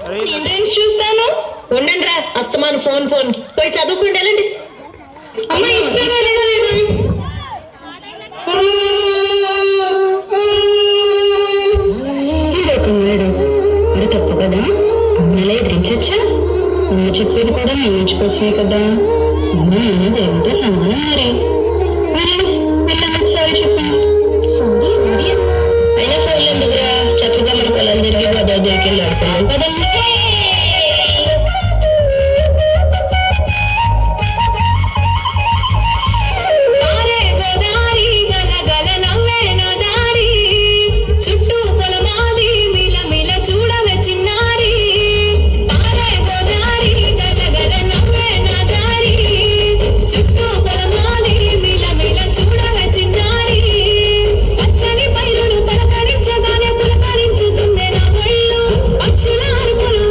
Dreams చూస్తాను. ఉండండి రా, అస్తమాను ఫోన్ ఫోన్. పోయి చదువుకుంటే వెళ్ళండి. అమ్మ ఇస్తారా లేదా నేను? అది తప్పు కదా, అమ్మాయిలా ఎదిరించచ్చా? అమ్మ చెప్పేది కూడా నీ మంచి కోసమే కదా. అమ్మ అన్నది ఏమిటో సమానం మరి. సారీ చెప్పండి. సారీ అయినా ఫోన్లు ఎందుకురా, చక్కగా మన పొలం తిరిగి గోదావరి దగ్గరికి వెళ్ళి ఆడుతున్నాం కదండి. పచ్చని పైరులు పలకరించగానే పులకరించుతుందే నా ఒళ్ళు. పక్షుల అరుపులు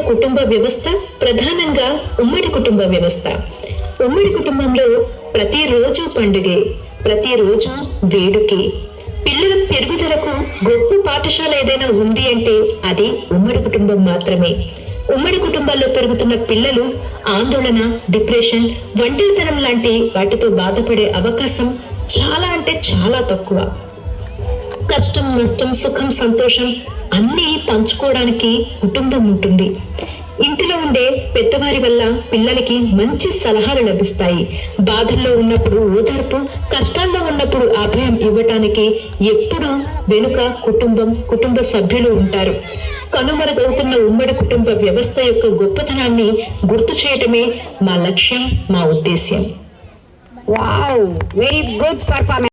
కుటుంబ వ్యవస్థ ప్రధానంగా ఉమ్మడి కుటుంబ వ్యవస్థ. ఉమ్మడి కుటుంబంలో ప్రతిరోజు పండుగే, ప్రతిరోజు వేడుకే. పిల్లల పెరుగుదలకు గొప్ప పాఠశాల ఏదైనా ఉంది అంటే అది ఉమ్మడి కుటుంబం మాత్రమే. ఉమ్మడి కుటుంబాల్లో పెరుగుతున్న పిల్లలు ఆందోళన, డిప్రెషన్, ఒంటరితనం లాంటి వాటితో బాధపడే అవకాశం చాలా అంటే చాలా తక్కువ. కష్టం, నష్టం, సుఖం, సంతోషం అన్నీ పంచుకోవడానికి కుటుంబం ఉంటుంది. ఇంటిలో ఉండే పెద్దవారి వల్ల పిల్లలకి మంచి సలహాలు లభిస్తాయి. బాధల్లో ఉన్నప్పుడు ఓదార్పు, కష్టాల్లో ఉన్నప్పుడు అభయం ఇవ్వటానికి ఎప్పుడూ వెనుక కుటుంబ సభ్యులు ఉంటారు. కనుమరుగవుతున్న ఉమ్మడి కుటుంబ వ్యవస్థ యొక్క గొప్పతనాన్ని గుర్తు చేయటమే మా లక్ష్యం, మా ఉద్దేశ్యం. Wow, very good performance.